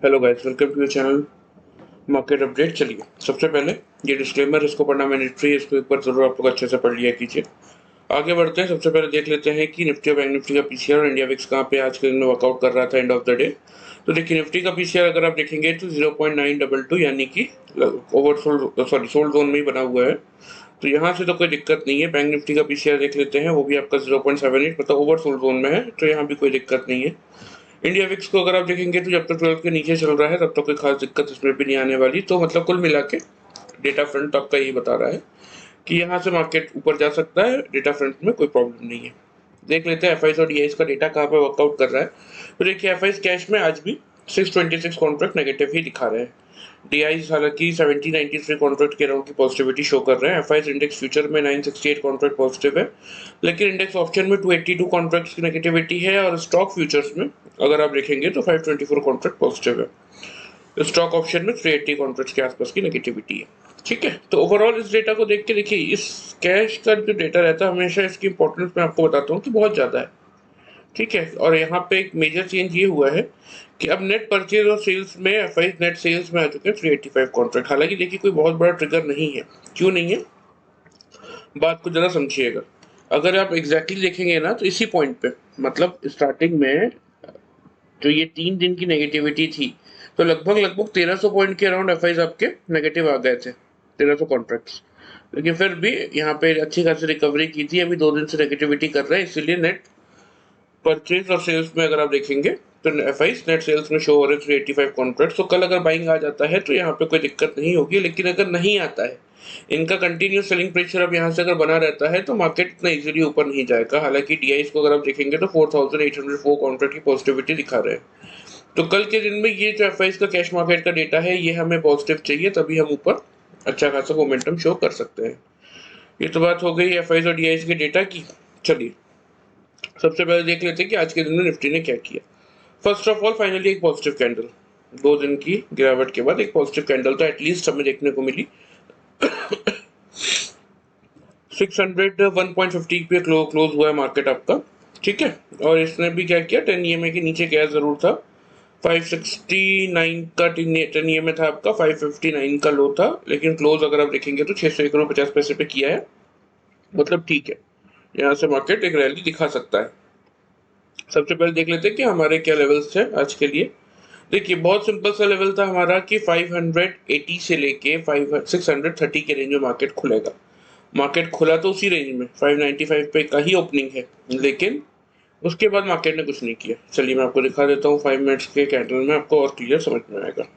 Hello guys, welcome to your channel market update. चलिए, सबसे पहले ये डिस्क्लेमर, इसको पढ़ना मैंडेटरी है, इसको एक बार जरूर आप लोग अच्छे से पढ़ लिया कीजिए। आगे बढ़ते हैं। सबसे पहले देख लेते हैं कि निफ्टी और बैंक निफ्टी का पीसीआर और इंडिया विक्स कहाँ पे आज के दिन में वर्कआउट कर रहा था एंड ऑफ द डे। तो देखिए, निफ्टी का पीसीआर अगर आप देखेंगे तो 0.922, यानी कि ओवरसोल्ड सोल्ड जोन में ही बना हुआ है। तो यहाँ से तो कोई दिक्कत नहीं है। बैंक निफ्टी का पीसीआर देख लेते हैं, वो भी आपका 0.78, मतलब ओवरसोल्ड जोन में है, तो यहाँ भी कोई दिक्कत नहीं है। इंडिया विक्स को अगर आप देखेंगे तो जब तक 12 के नीचे चल रहा है तब तक कोई खास दिक्कत इसमें भी नहीं आने वाली। तो मतलब कुल मिला के डेटा फ्रंट तो आपका यही बता रहा है कि यहाँ से मार्केट ऊपर जा सकता है, डेटा फ्रंट में कोई प्रॉब्लम नहीं है। देख लेते हैं एफआईस और डीआईस का डेटा कहाँ पे वर्कआउट कर रहा है। तो देखिए, एफआईस कैश में आज भी 626 कॉन्ट्रैक्ट नेगेटिव ही दिखा रहे हैं। डीआईस हालांकि 1793 कॉन्ट्रैक्ट के अराउंड की पॉजिटिविटी शो कर रहे हैं। एफआईस इंडेक्स फ्यूचर में 968 कॉन्ट्रैक्ट पॉजिटिव है, लेकिन इंडेक्स ऑप्शन में 282 कॉन्ट्रैक्ट्स की नेगेटिविटी है, और स्टॉक फ्यूचर्स में अगर आप देखेंगे तो 524 कॉन्ट्रैक्ट पॉजिटिव है। स्टॉक ऑप्शन में 380 कॉन्ट्रैक्ट्स के आसपास की नेगेटिविटी है। ठीक है, तो ओवरऑल इस डेटा को देख के देखिए, इस कैश का जो डेटा रहता है हमेशा इसकी इंपॉर्टेंस मैं आपको बताता हूँ कि बहुत ज़्यादा है। ठीक है, और यहाँ पे एक मेजर चेंज ये हुआ है कि अब नेट परचेज और सेल्स में एफआई नेट सेल्स में आ चुके हैं 385 कॉन्ट्रैक्ट। हालांकि देखिए, कोई बहुत बड़ा ट्रिगर नहीं है। क्यों नहीं है, बात को जरा समझिएगा। अगर आप एग्जैक्टली देखेंगे ना तो इसी पॉइंट पे, मतलब स्टार्टिंग में जो ये 3 दिन की नेगेटिविटी थी, तो लगभग लगभग 1300 पॉइंट के अराउंड एफआईज आपके नेगेटिव आ गए थे, 1300 कॉन्ट्रैक्ट्स। लेकिन फिर भी यहाँ पे अच्छी खासी रिकवरी की थी। अभी 2 दिन से नेगेटिविटी कर रहे हैं, इसीलिए नेट परचेज और सेल्स में अगर आप देखेंगे तो एफआईस नेट सेल्स में शो हो रहे 385 कॉन्ट्रैक्ट। तो कल अगर बाइंग आ जाता है तो यहाँ पे कोई दिक्कत नहीं होगी, लेकिन अगर नहीं आता है, इनका कंटिन्यूस सेलिंग प्रेशर अब यहाँ से अगर बना रहता है तो मार्केट इतना इजीली ऊपर नहीं जाएगा। हालांकि डीआईस को अगर आप देखेंगे तो 4804 कॉन्ट्रैक्ट की पॉजिटिविटी दिखा रहे हैं। तो कल के दिन में ये जो एफआईस का कैश मार्केट का डेटा है, ये हमें पॉजिटिव चाहिए, तभी हम ऊपर अच्छा खासा मोमेंटम शो कर सकते हैं। ये तो बात हो गई एफआईस और डीआईस के डेटा की। चलिए, सबसे पहले देख लेते हैं कि आज के दिन में निफ्टी ने क्या किया। फर्स्ट ऑफ ऑल, फाइनली एक पॉजिटिव कैंडल, 2 दिन की गिरावट के बाद एक पॉजिटिव कैंडल तो एटलीस्ट हमें देखने को मिली। 600 1.50 पे क्लोज हुआ है मार्केट आपका। ठीक है, और इसने भी क्या किया, 10 ईएमए के नीचे गया जरूर था। 569 का 10 ईएमए था आपका, 559 का लो था, लेकिन क्लोज अगर आप देखेंगे तो 601.50 पे किया है। मतलब ठीक है, यहाँ से मार्केट एक रैली दिखा सकता है। सबसे पहले देख लेते हैं कि हमारे क्या लेवल्स थे आज के लिए। देखिए, बहुत सिंपल सा लेवल था हमारा कि 580 से लेके 630 के रेंज में मार्केट खुलेगा। मार्केट खुला तो उसी रेंज में 595 पे का ही ओपनिंग है, लेकिन उसके बाद मार्केट ने कुछ नहीं किया। चलिए, मैं आपको दिखा देता हूँ 5 मिनट्स के कैंडल में, आपको और क्लियर समझ में आएगा।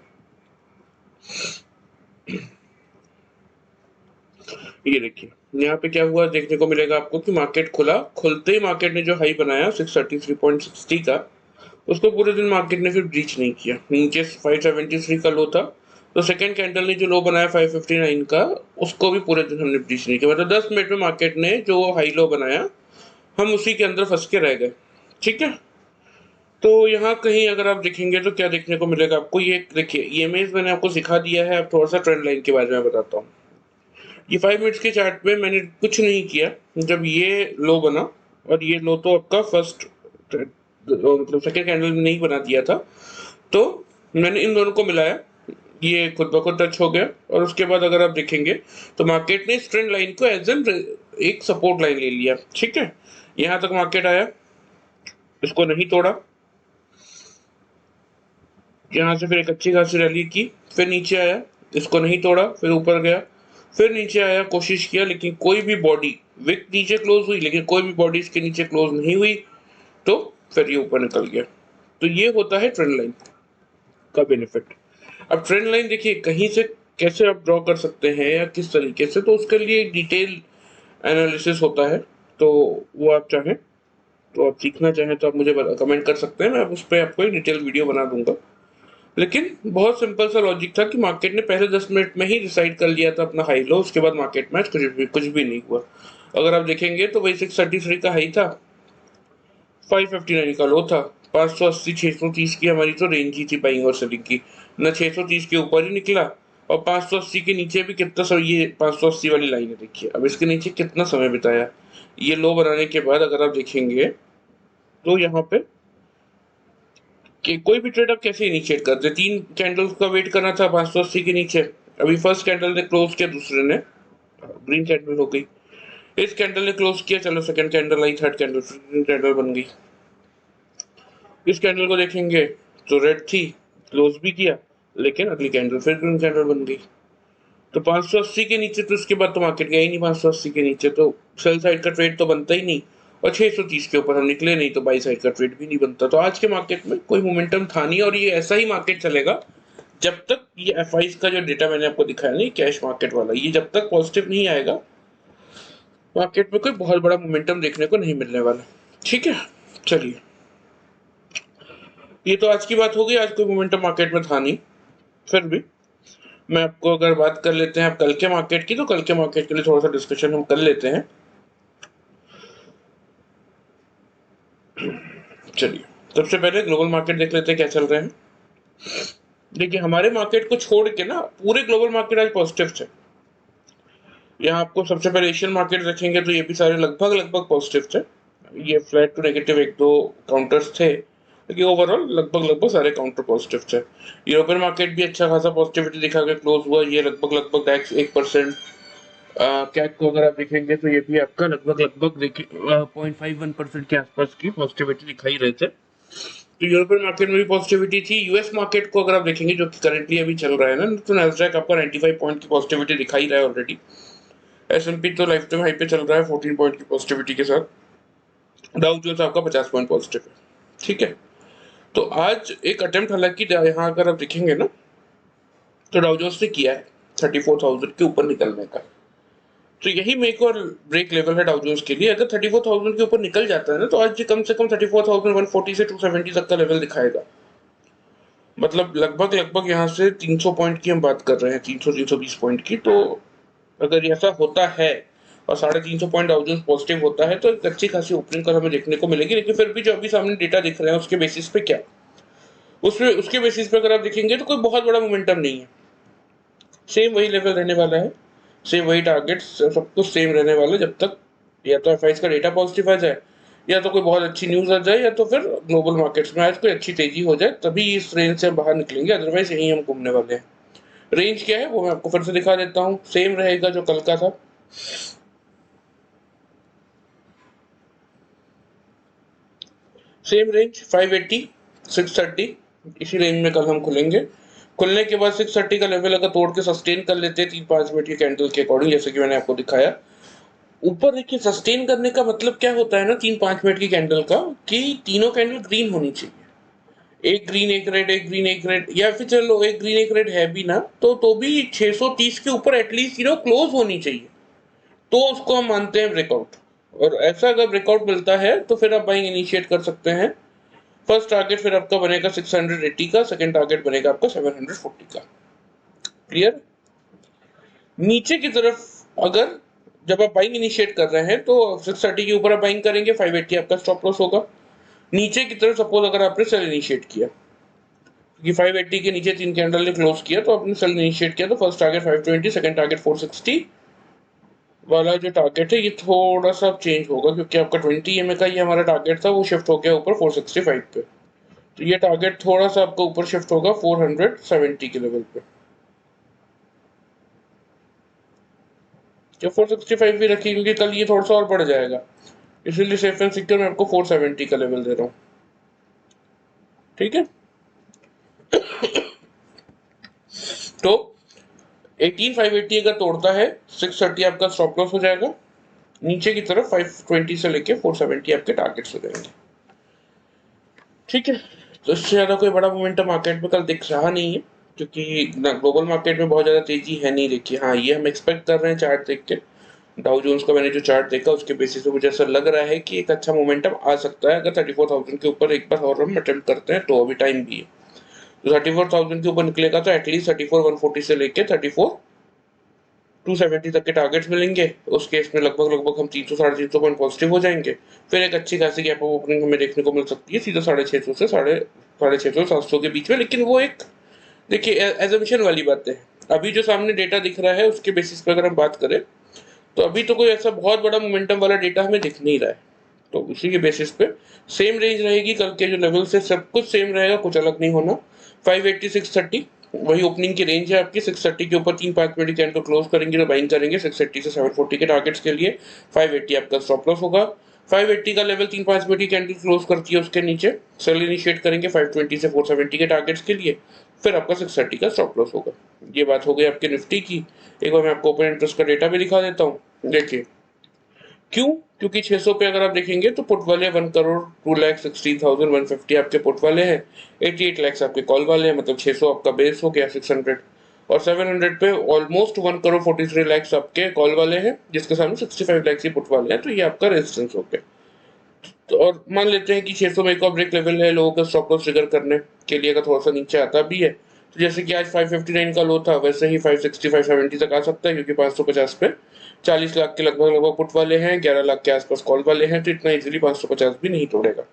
ये देखिए, यहाँ पे क्या हुआ देखने को मिलेगा आपको कि मार्केट खुला, खुलते ही मार्केट ने जो हाई बनाया 633.60 का, उसको पूरे दिन मार्केट ने फिर ब्रीच नहीं किया। नीचे 573 का लो था, तो सेकंड कैंडल ने जो लो बनाया 559 का, उसको भी पूरे दिन हमने ब्रीच नहीं किया। मतलब 10 मिनट में मार्केट ने जो हाई लो बनाया, हम उसी के अंदर फंस के रह गए। ठीक है, तो यहाँ कहीं अगर आप देखेंगे तो क्या देखने को मिलेगा आपको, ये देखिए ईएमएस मैंने आपको सिखा दिया है। अब थोड़ा सा ट्रेंड लाइन के बारे में बताता हूँ। ये 5 मिनट्स के चार्ट पे मैंने कुछ नहीं किया। जब ये लो बना, और ये लो तो आपका फर्स्ट मतलब सेकंड कैंडल में नहीं बना दिया था, तो मैंने इन दोनों को मिलाया, ये खुद ब खुद टच हो गया। और उसके बाद अगर आप देखेंगे तो मार्केट ने इस ट्रेंड लाइन को एज एन एक सपोर्ट लाइन ले लिया। ठीक है, यहाँ तक मार्केट आया, इसको नहीं तोड़ा, यहाँ से फिर एक अच्छी खासी रैली की, फिर नीचे आया, इसको नहीं तोड़ा, फिर ऊपर गया, फिर नीचे आया, कोशिश किया, लेकिन कोई भी बॉडी, विक नीचे क्लोज हुई लेकिन कोई भी बॉडी इसके नीचे क्लोज नहीं हुई, तो फिर ये ऊपर निकल गया। तो ये होता है ट्रेंड लाइन का बेनिफिट। अब ट्रेंड लाइन देखिए कहीं से कैसे आप ड्रॉ कर सकते हैं या किस तरीके से, तो उसके लिए डिटेल एनालिसिस होता है। तो वो आप चाहें तो आप सीखना चाहें तो आप मुझे कमेंट कर सकते हैं, मैं उस पर आपको एक डिटेल वीडियो बना दूंगा। लेकिन बहुत सिंपल सा लॉजिक था कि मार्केट ने पहले 10 मिनट में ही डिसाइड कर लिया था अपना हाई लो, उसके बाद मार्केट में कुछ भी नहीं हुआ। अगर आप देखेंगे तो वही 633 का हाई था, 559 का लो था, 580 630 की हमारी तो रेंज ही थी बाइंग और सेलिंग की। न 630 के ऊपर ही निकला, और 580 के नीचे भी कितना समय, ये 580 वाली लाइन है देखिए, अब इसके नीचे कितना समय बिताया। ये लो बनाने के बाद अगर आप देखेंगे तो यहाँ पे कि कोई भी ट्रेड आप कैसे इनिशिएट करते हैं। 3 कैंडल्स का वेट करना था 580 के नीचे। अभी फर्स्ट कैंडल ने क्लोज किया, दूसरे ने ग्रीन कैंडल हो गई। इस कैंडल ने क्लोज किया, चलो सेकंड कैंडल आई, थर्ड कैंडल, फिर ग्रीन कैंडल बन गई। इस कैंडल को देखेंगे तो रेड थी, क्लोज भी किया, लेकिन अगली कैंडल फिर ग्रीन कैंडल बन गई। तो 580 के नीचे तो उसके बाद तो मार्केट गया ही नहीं। 580 के नीचे तो सेल साइड का ट्रेड तो बनता ही नहीं, और 630 के ऊपर हम निकले नहीं तो बाई साइड का ट्रेड भी नहीं बनता। तो आज के मार्केट में कोई मोमेंटम था नहीं, और ये ऐसा ही मार्केट चलेगा जब तक ये एफआईज का जो डेटा मैंने आपको दिखाया नहीं, कैश मार्केट वाला, ये जब तक पॉजिटिव नहीं आएगा मार्केट में कोई बहुत बड़ा मोमेंटम देखने को नहीं मिलने वाला। ठीक है, चलिए, ये तो आज की बात हो गई। आज कोई मोमेंटम मार्केट में था नहीं। फिर भी मैं आपको अगर बात कर लेते हैं आप कल के मार्केट की, तो कल के मार्केट के लिए थोड़ा सा डिस्कशन हम कर लेते हैं। चलिए, सबसे पहले ग्लोबल मार्केट देख लेते हैं क्या चल रहे हैं। देखिए, हमारे मार्केट को छोड़ के ना पूरे ग्लोबल मार्केट आज पॉजिटिव थे। यहाँ आपको सबसे पहले एशियन मार्केट देखेंगे तो ये भी सारे लगभग लगभग पॉजिटिव थे। ये फ्लैट टू नेगेटिव एक दो काउंटर्स थे, लेकिन ओवरऑल लगभग लगभग सारे काउंटर पॉजिटिव थे। यूरोपियन मार्केट भी अच्छा खासा पॉजिटिविटी दिखा के क्लोज हुआ, ये लगभग लगभग डैक्स 1%। कैट को अगर आप देखेंगे तो ये भी आपका लगभग लगभग देखिए 0.51% के आसपास की पॉजिटिविटी दिखाई रहे थे। तो यूरोपियन मार्केट में भी पॉजिटिविटी थी। यूएस मार्केट को अगर आप देखेंगे जो कि करंटली अभी चल रहा है ना, तो नैस्डैक आपका 95 पॉइंट की पॉजिटिविटी दिखाई रहा है ऑलरेडी। एसएनपी तो लाइफ टाइम हाई पे चल रहा है 14 पॉइंट की पॉजिटिविटी के साथ। डाउ जोन्स आपका 50 पॉइंट पॉजिटिव है। ठीक है, तो आज एक अटेम्प्ट हालांकि यहाँ अगर आप देखेंगे ना तो डाउ जोन्स ने किया है 34,000 के ऊपर निकलने का। तो यही मेक और ब्रेक लेवल है डाउ जोन्स के लिए। अगर 34,000 के ऊपर निकल जाता है ना, तो आज से कम 34,140 से 270 तक का लेवल दिखाएगा। मतलब लगभग लगभग यहाँ से 300 पॉइंट की हम बात कर रहे हैं, 300-320 पॉइंट की। तो अगर ऐसा होता है और 350 पॉइंट डाउ जोन्स पॉजिटिव होता है, तो एक अच्छी खासी ओपनिंग कर हमें देखने को मिलेगी। लेकिन फिर भी जो अभी सामने डेटा दिख रहे हैं उसके बेसिस पे क्या, उसके बेसिस पे अगर आप देखेंगे तो कोई बहुत बड़ा मोमेंटम नहीं है। सेम वही लेवल रहने वाला है, सेम वही टारगेट, सब कुछ सेम रहने वाला है, जब तक या तो एफआईज का डेटा पॉजिटिव आ जाए, या तो कोई बहुत अच्छी न्यूज आ जाए, या तो फिर ग्लोबल मार्केट्स में आज कोई अच्छी तेजी हो जाए, तभी इस रेंज से बाहर निकलेंगे। अदरवाइज यहीं हम घूमने वाले हैं। रेंज क्या है वो मैं आपको फिर से दिखा देता हूँ, सेम रहेगा जो कल का था। सेम रेंज 580 630, इसी रेंज में कल हम खुलेंगे। खुलने के बाद 630 का लेवल अगर तोड़ के सस्टेन कर लेते हैं 3-5 मिनट के कैंडल के अकॉर्डिंग, जैसे कि मैंने आपको दिखाया ऊपर। देखिए, सस्टेन करने का मतलब क्या होता है ना 3-5 मिनट की कैंडल का, कि तीनों कैंडल ग्रीन होनी चाहिए। एक ग्रीन एक रेड, एक ग्रीन एक रेड, या फिर चलो एक ग्रीन एक रेड है भी ना तो भी 630 के ऊपर एटलीस्ट क्लोज होनी चाहिए, तो उसको हम मानते हैं ब्रेकआउट। और ऐसा अगर ब्रेकआउट मिलता है तो फिर आप बाइंग इनिशिएट कर सकते हैं। फर्स्ट टारगेट फिर आपका बनेगा 680 का, सेकंड टारगेट बनेगा आपका 740 का। क्लियर। नीचे की तरफ अगर जब आप बाइंग इनिशिएट कर रहे हैं तो 630 के ऊपर आप बाइंग करेंगे, 580 आपका स्टॉप लॉस होगा। नीचे की तरफ सपोज अगर आपने सेल इनिशिएट किया, क्योंकि 580 के नीचे 3 कैंडल ने क्लोज किया, तो आपने सेल इनिशिएट किया, तो फर्स्ट टारगेट 520, सेकंड टारगेट 460 वाला जो टारगेट है ये थोड़ा सा चेंज होगा, क्योंकि आपका 20 EMA का ये हमारा टारगेट था, वो शिफ्ट हो गया ऊपर 465 पे। तो ये टारगेट थोड़ा सा आपका ऊपर शिफ्ट होगा 470 के लेवल पे। या 465 भी रखिए, क्योंकि कल ये थोड़ा सा और बढ़ जाएगा, इसीलिए सेफ एंड सिक्योर मैं आपको 470 का लेवल दे रहा हूँ। ठीक है, तो 18580 अगर तोड़ता है 630 आपका स्टॉप लॉस हो जाएगा। नीचे की तरफ 520 से लेके 470 आपके टारगेट्स हो जाएंगे। ठीक है, तो इससे ज्यादा कोई बड़ा मोमेंटम मार्केट में कल दिख रहा नहीं है, क्योंकि ग्लोबल मार्केट में बहुत ज्यादा तेजी है नहीं। देखिए, हाँ, ये हम एक्सपेक्ट कर रहे हैं चार्ट देख के। डाउ जोन्स का मैंने जो चार्ट देखा उसके बेसिस पे मुझे ऐसा लग रहा है कि एक अच्छा मोमेंटम आ सकता है अगर 34,000 के ऊपर एक बार और हम अटेम्प्ट करते हैं, तो अभी टाइम भी है। तो 34,000 के ऊपर निकलेगा तो एटलीस्ट 34,140 से लेके 34,270 तक के टारगेट्स मिलेंगे। उस केस में लगभग लगभग हम 300-350 पॉइंट पॉजिटिव हो जाएंगे। फिर एक अच्छी खासी गैप ऑफ ओपनिंग हमें देखने को मिल सकती है सीधा 650 से 650-700 के बीच में। लेकिन वो एक देखिए एजम्पशन वाली बात है। अभी जो सामने डेटा दिख रहा है उसके बेसिस पे अगर हम बात करें, तो अभी तो कोई ऐसा बहुत बड़ा मोमेंटम वाला डेटा हमें दिख नहीं रहा है। तो उसी के बेसिस पे सेम रेंज रहेगी, कल के जो लेवल से सब कुछ सेम रहेगा, कुछ अलग नहीं होना। 580 630 वही ओपनिंग की रेंज है आपकी। 630 के ऊपर 3-5 मिनट कैंडल तो क्लोज करेंगे तो बाइंग करेंगे 680 से 740 के टारगेट्स के लिए। 580 आपका स्टॉप लॉस होगा। 580 का लेवल 3-5 मिनट की कैंडल क्लोज करती है, उसके नीचे सेल इनिशिएट करेंगे 520 से 470 के टारगेट्स के लिए, फिर आपका 630 का स्टॉप लॉस होगा। ये बात हो गई आपके निफ्टी की। एक बार मैं आपको ओपन इंटरेस्ट का डेटा भी दिखा देता हूँ, देखिए। क्यों? क्योंकि 600 पे अगर आप देखेंगे तो पुट वाले 1,02,16,150 आपके पुट वाले हैं, 88 लाख आपके कॉल वाले हैं, मतलब 600 आपका बेस हो गया 600, और 700 पे ऑलमोस्ट 1,43 लाख आपके कॉल वाले हैं, जिसके सामने 65 लाख ही पुट वाले हैं, तो ये आपका रेजिस्टेंस हो गया। तो और मान लेते हैं कि 600 में एक और ब्रेक लेवल है लोगों का स्टॉप लॉस ट्रिगर करने के लिए, अगर थोड़ा सा नीचे आता भी है तो जैसे कि आज 559 का लो था, वैसे ही 560 570 तक आ सकता है, क्योंकि 550 पे 40 लाख के लगभग लगभग पुट वाले हैं, 11 लाख के आसपास कॉल वाले हैं, तो इतना इजीली 550 भी नहीं तोड़ेगा।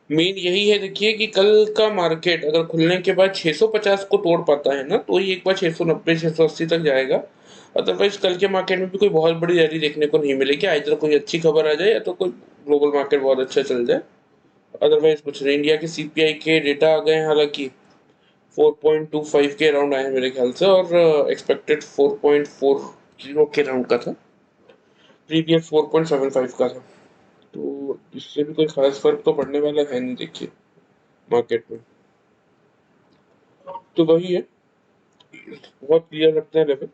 मेन यही है, देखिए कि कल का मार्केट अगर खुलने के बाद 650 को तोड़ पाता है ना, तो ही एक बार 690 680 तक जाएगा। अदरवाइज कल के मार्केट में भी कोई बहुत बड़ी रैली देखने को नहीं मिलेगी, आइदर कोई अच्छी खबर आ जाए या तो कोई ग्लोबल मार्केट बहुत अच्छा चल जाए, अदरवाइज कुछ नहीं। इंडिया के सीपीआई के डेटा आ गए हैं, हालांकि 4.25 के अराउंड आए हैं मेरे ख्याल से, और एक्सपेक्टेड 4.40 के अराउंड का था, प्रीवियस 4.75 का था, तो इससे भी कोई खास फर्क तो पड़ने वाला है नहीं, देखिए मार्केट में। तो वही है, बहुत क्लियर लगता है लेवल।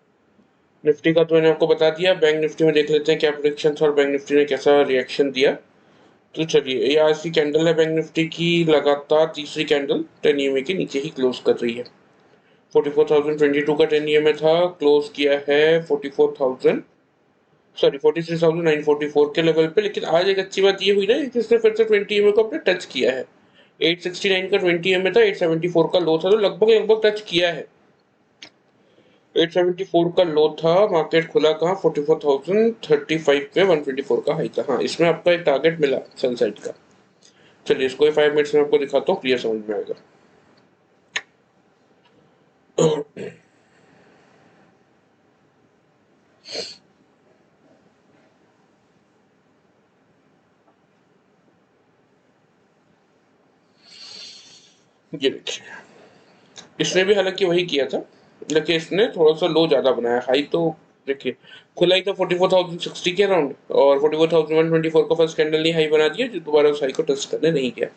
निफ्टी का तो मैंने आपको बता दिया। बैंक निफ्टी में देख लेते हैं क्या प्रोडिक्शन था और बैंक निफ्टी ने कैसा रिएक्शन दिया। तो चलिए, ये आज की कैंडल है बैंक निफ्टी की, लगातार तीसरी कैंडल 10 ईएमए के नीचे ही क्लोज कर रही है। 44,022 का 10 ईएमए था, क्लोज किया है 44,000 सॉरी 43,944 के लेवल पे। लेकिन आज एक अच्छी बात ये हुई ना कि इसने फिर से 20 ईएमए को अपने टच किया है। 869 का 20 ईएमए था, 874 का लो था, तो लगभग लगभग टच किया है। 874 का लो था, मार्केट खुला कहाँ 44,035 पे, 124 का हाई था। हाँ, इसमें आपका एक टारगेट मिला सेल साइड का। चलिए, इसको 5 मिनट्स में आपको दिखाता हूँ, क्लियर समझ में आएगा। ये देखिए, इसने भी हालांकि वही किया था, लेकिन इसने थोड़ा सा लो ज्यादा बनाया। हाई तो देखिए खुला ही था 44,060 के अराउंड, और 44,124 का फर्स्ट कैंडल ने हाई बना दिया, जो दोबारा उस हाई को टच करने नहीं गया।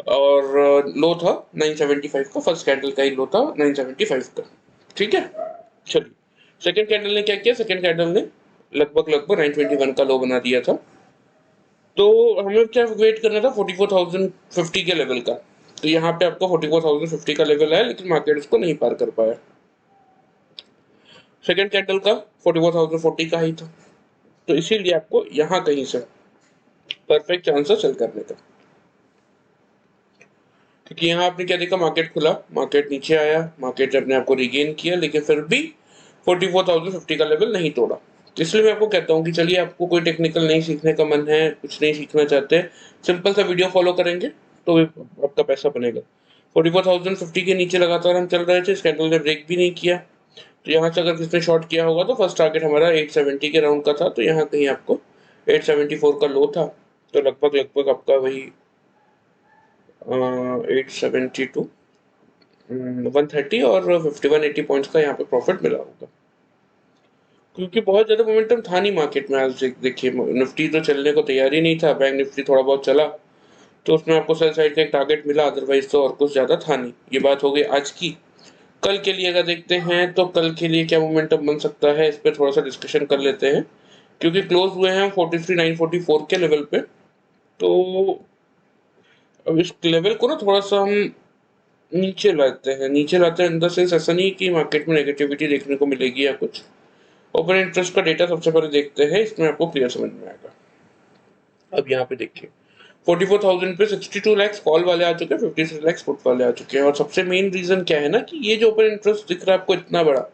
और लो था 975 का, फर्स्ट कैंडल का ही लो था 975 का। ठीक है, चलिए। सेकंड कैंडल ने क्या किया? सेकंड कैंडल ने लगभग लगभग 921 का लो बना दिया था। तो हमें क्या वेट करना था? 44,050 के लेवल का। तो यहाँ पे आपको 44,050 का लेवल है, लेकिन मार्केट उसको नहीं पार कर पाया। सेकंड कैंडल का 44,040 का ही था, तो इसीलिए आपको यहाँ कहीं से परफेक्ट चांस है सेल करने का। क्योंकि यहाँ आपने क्या देखा, मार्केट खुला, मार्केट नीचे आया, मार्केट ने अपने आप को रिगेन किया, लेकिन फिर भी 44,050 का लेवल नहीं तोड़ा। तो इसलिए मैं आपको कहता हूँ कि चलिए, आपको कोई टेक्निकल नहीं सीखने का मन है, कुछ नहीं सीखना चाहते, सिंपल सा वीडियो फॉलो करेंगे तो आपका पैसा बनेगा। 44,050 के नीचे लगातार हम चल रहे थे, इस कैंडल ने ब्रेक भी नहीं किया, तो यहाँ से अगर किसने शॉर्ट किया होगा तो फर्स्ट टारगेट हमारा 870 के राउंड का था, तो यहाँ कहीं आपको 874 का लो था, तो लगभग लगभग आपका वही 872 130 और 5180 पॉइंट्स का यहाँ पे प्रॉफिट मिला होगा। क्योंकि बहुत ज्यादा मोमेंटम था नहीं मार्केट में आज। देखिए, निफ्टी तो चलने को तैयार ही नहीं था, बैंक निफ्टी थोड़ा बहुत चला, तो उसमें आपको सेल साइड का एक टारगेट मिला, अदरवाइज तो और कुछ ज्यादा था नहीं। ये बात हो गई आज की। कल के लिए अगर देखते हैं तो कल के लिए क्या मोमेंटम बन सकता है, इस पर थोड़ा सा डिस्कशन कर लेते हैं। क्योंकि क्लोज हुए हैं 43,944 के लेवल पे, तो अब इस लेवल को ना थोड़ा सा हम नीचे लाते हैं इन द सेंस, ऐसा नहीं कि मार्केट में नेगेटिविटी देखने को मिलेगी या कुछ। ओपन इंटरेस्ट का डेटा सबसे पहले देखते हैं, इसमें आपको क्लियर समझ में आएगा। अब यहाँ पे देखिए, 44,000 पे 62 लाख कॉल वाले आ चुके हैं, 56 लाख पुट वाले आ चुके हैं। और सबसे मेन रीजन क्या है ना, कि ये जो ओपन इंटरेस्ट दिख रहा है आपको इतना बड़ा,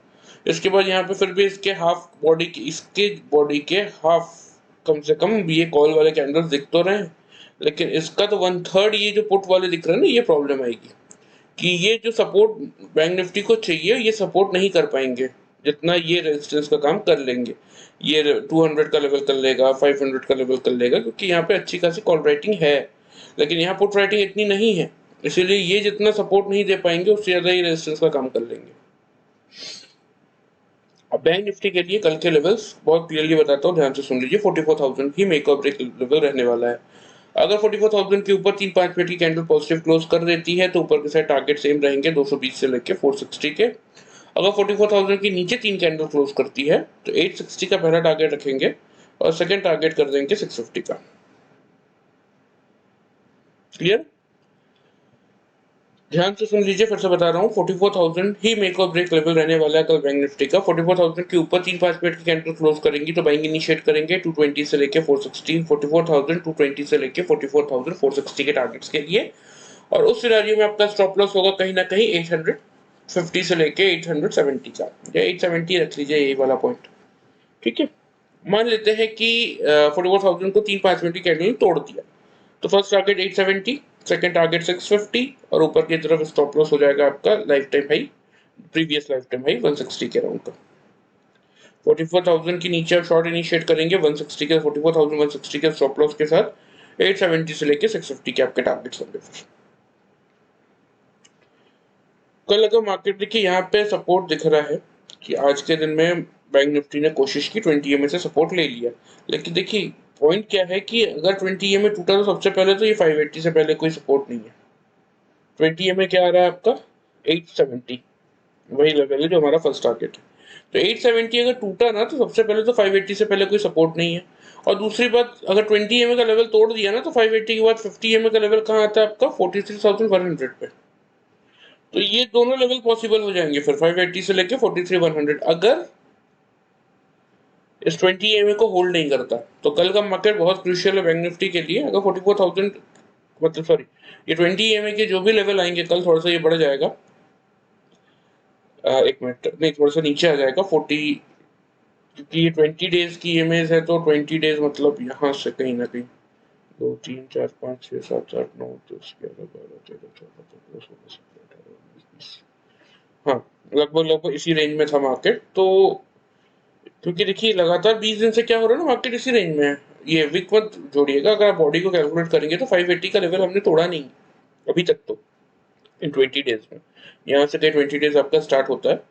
इसके बाद यहाँ पे फिर भी इसके हाफ बॉडी के, इसके बॉडी के हाफ कम से कम ये कॉल वाले कैंडल्स दिख तो रहे हैं, लेकिन इसका तो 1/3 ये जो पुट वाले दिख रहे हैं ना, ये प्रॉब्लम आएगी कि ये जो सपोर्ट बैंक निफ्टी को चाहिए, ये सपोर्ट नहीं कर पाएंगे। जितना ये रेजिस्टेंस का काम कर लेंगे। ये 200 का लेवल कर लेगा, 500 का लेवल कर लेगा, क्योंकि यहाँ पे अच्छी खासी कॉल राइटिंग है, लेकिन यहाँ पुट राइटिंग इतनी नहीं है, इसीलिए ये जितना सपोर्ट नहीं दे पाएंगे उससे ज्यादा ये रेजिस्टेंस का काम कर लेंगे। अब बैंक निफ्टी के लिए कल के लेवल्स बहुत क्लियरली बताता हूँ, ध्यान से सुन लीजिए। 44,000 ही मेक और ब्रेक लेवल रहने वाला है। अगर 44,000 के ऊपर 3-5 मिनट की कैंडल पॉजिटिव क्लोज कर देती है तो ऊपर के साइड टारगेट सेम रहेंगे 220 से लेके 460 के। अगर 44,000 के नीचे 3 कैंडल क्लोज करती है तो 860 का पहला टारगेट रखेंगे और सेकंड टारगेट कर देंगे 650 का। क्लियर? ध्यान से सुन लीजिए, फिर से बता रहा हूँ, 44,000 ही मेक और ब्रेक लेवल रहने वाला है कल बैंक निफ्टी का। 44,000 के ऊपर 3-5 मिनट की कैंडल क्लोज करेंगी तो बाइंग इनिशिएट करेंगे 220 से लेके 460, 44,000 220 से लेके 44,460 के टारगेट्स के लिए। और उस सिनेरियो में आपका स्टॉप लॉस होगा कहीं ना कहीं 850 से लेके 870 का, या 870 रख लीजिए, यही वाला पॉइंट। ठीक है, मान लेते हैं कि 44,000 को 3-5 मिनट की कैंडल ने तोड़ दिया तो फर्स्ट टारगेट 870, सेकंड टारगेट 650 और ऊपर की तरफ स्टॉप लॉस हो जाएगा आपका life time high, previous life time high 160 के राउंड का। 44,000 के नीचे आप शॉर्ट इनिशिएट करेंगे 160 के, 44,160 के स्टॉप लॉस के साथ 870 से लेके 650 के आपके टारगेट्स होंगे। फिर कल अगर मार्केट देखिए यहाँ पे सपोर्ट दिख रहा है कि आज के दिन में बैंक निफ्टी ने कोशिश की 20 EMA से सपोर्ट ले लिया, लेकिन देखिए पॉइंट क्या है कि अगर 20 EMA टूटा तो सबसे पहले तो ये 580 से पहले कोई सपोर्ट नहीं है। 20 EMA क्या आ रहा है आपका 870, वही लेवल है जो हमारा फर्स्ट टारगेट है। तो 870 अगर टूटा ना तो सबसे पहले तो 580 से पहले कोई सपोर्ट नहीं है। और दूसरी बात, अगर 20 EMA का लेवल तोड़ दिया ना तो 580 के बाद 50 EMA का लेवल कहाँ आता है आपका 43,100 पे। तो ये दोनों लेवल पॉसिबल हो जाएंगे फिर 580 से लेके 43,100 अगर इस 20 EMA को होल्ड नहीं करता। तो कल का मार्केट बहुत क्रूशियल है बैंक निफ्टी के लिए। अगर 44,000 मतलब सॉरी ये 20 EMA के जो भी लेवल आएंगे कल थोड़ा सा ये बढ़ जाएगा, एक मिनट नहीं, थोड़ा सा नीचे आ जाएगा 40, क्योंकि ये 20 डेज की EMAs है तो 20 डेज मतलब यहाँ से कहीं ना कहीं 2 3 4 5 6 7 8 9 10 11 12 13 14 15 16 17 18 19 20, हाँ लगभग इसी रेंज में था मार्केट। तो क्योंकि देखिए लगातार 20 दिन से क्या हो रहा है ना, मार्केट इसी रेंज में है। ये वीक मत जोड़िएगा, अगर आप बॉडी को कैलकुलेट करेंगे तो 580 का लेवल हमने तोड़ा नहीं अभी तक तो इन 20 डेज में। यहाँ से कहीं 20 डेज आपका स्टार्ट होता है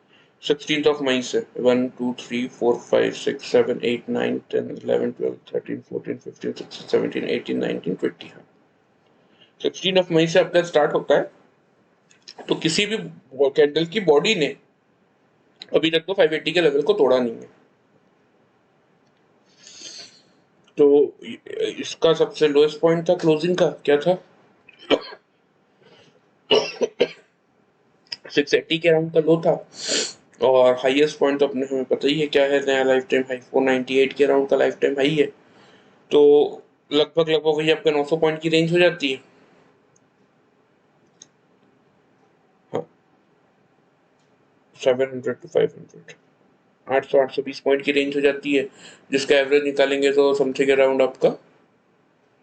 16 मई से 1 2 3 4 5 6 7 8 9 10 11 12 13 14 15 16 17 18 19 20, हाँ 16 मई से आपका स्टार्ट होता है। तो किसी भी कैंडल की बॉडी ने अभी तक तो 580 के लेवल को तोड़ा नहीं है। तो इसका सबसे लोएस्ट पॉइंट था क्लोजिंग का क्या था 680 के अराउंड का लो था, और हाईएस्ट पॉइंट तो अपने हमें पता ही है क्या है, नया लाइफ टाइम हाई 498 के अराउंड का लाइफ टाइम हाई है। तो लगभग वही आपका 900 पॉइंट की रेंज हो जाती है। हाँ 700 to 500, 800-820 पॉइंट की रेंज हो जाती है, जिसका एवरेज निकालेंगे तो समथिंग अराउंड आपका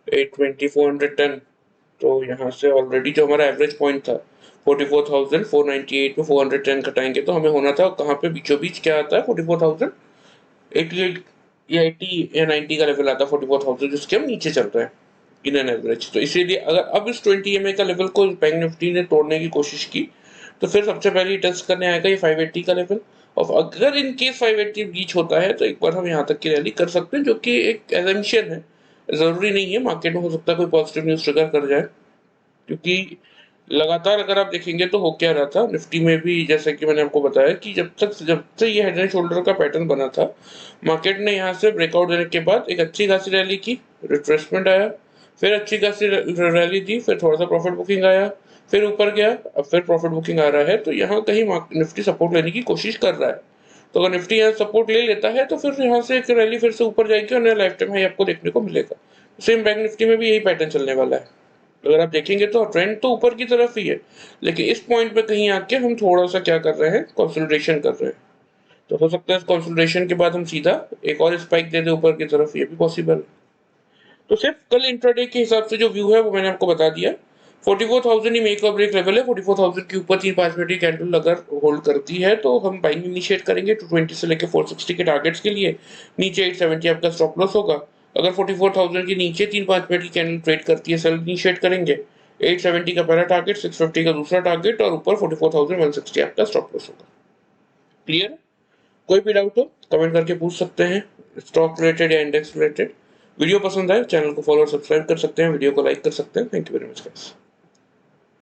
820-410। तो यहाँ से ऑलरेडी जो हमारा एवरेज पॉइंट था 44,498 में 410 घटाएंगे तो हमें होना था कहाँ पे, बीचों बीच क्या आता है 44,088 या 80 या 90 का लेवल आता है 44,000, जिसके हम नीचे चल रहे हैं इन एन एवरेज। तो इसीलिए अगर अब इस 20 EMA का लेवल को बैंक निफ्टी ने तोड़ने की कोशिश की तो फिर सबसे पहले टेस्ट करने आएगा ये 580 का लेवल। और अगर इन केस 580 बीच होता है तो एक बार हम यहाँ तक की रैली कर सकते हैं, जो कि एक एजम्पशन है, जरूरी नहीं है, मार्केट में हो सकता है कोई पॉजिटिव न्यूज ट्रिगर कर जाए। क्योंकि लगातार अगर आप देखेंगे तो हो क्या रहा था निफ्टी में भी, जैसे कि मैंने आपको बताया कि जब से ये हेड एंड शोल्डर का पैटर्न बना था, मार्केट ने यहाँ से ब्रेकआउट देने के बाद एक अच्छी खासी रैली की, रिट्रेसमेंट आया, फिर अच्छी खासी रैली दी, फिर थोड़ा सा प्रॉफिट बुकिंग आया, फिर ऊपर गया, अब फिर प्रॉफिट बुकिंग आ रहा है। तो यहाँ कहीं निफ्टी सपोर्ट लेने की कोशिश कर रहा है। तो अगर निफ्टी यहाँ सपोर्ट ले लेता है तो फिर यहाँ से एक रैली फिर से ऊपर जाएगी और नया लाइफ टाइम हाई आपको देखने को मिलेगा। सेम बैंक निफ्टी में भी यही पैटर्न चलने वाला है। अगर आप देखेंगे तो ट्रेंड तो ऊपर की तरफ ही है, लेकिन इस पॉइंट पे कहीं आके हम थोड़ा सा क्या कर रहे हैं, कंसोलिडेशन कर रहे हैं। तो हो सकता है इस कंसोलिडेशन के बाद हम सीधा एक और स्पाइक दे दे ऊपर की तरफ, ये भी पॉसिबल है। तो सिर्फ कल इंट्राडे के हिसाब से जो व्यू है वो मैंने आपको बता दिया। 44,000 ही मेक और ब्रेक लेवल है। 44,000 के ऊपर 3-5 मिनट की कैंडल अगर होल्ड करती है तो हम बाइंग इनिशिएट करेंगे 220 से लेकर 460 के टारगेट्स के लिए। नीचे 870 आपका स्टॉप लॉस होगा। अगर 44,000 के नीचे 3-5 मिनट की कैंडल ट्रेड करती है, सेल इनिशिएट करेंगे। 870 का पहला टारगेट, 650 का दूसरा टारगेट और ऊपर 44,160 आपका स्टॉप लॉस होगा। क्लियर? कोई भी डाउट हो कमेंट करके पूछ सकते हैं, स्टॉक रिलेटेड या इंडेक्स रिलेटेड। वीडियो पसंद आए चैनल को फॉलो और सब्सक्राइब कर सकते हैं, वीडियो को लाइक कर सकते हैं। Thank you very much guys.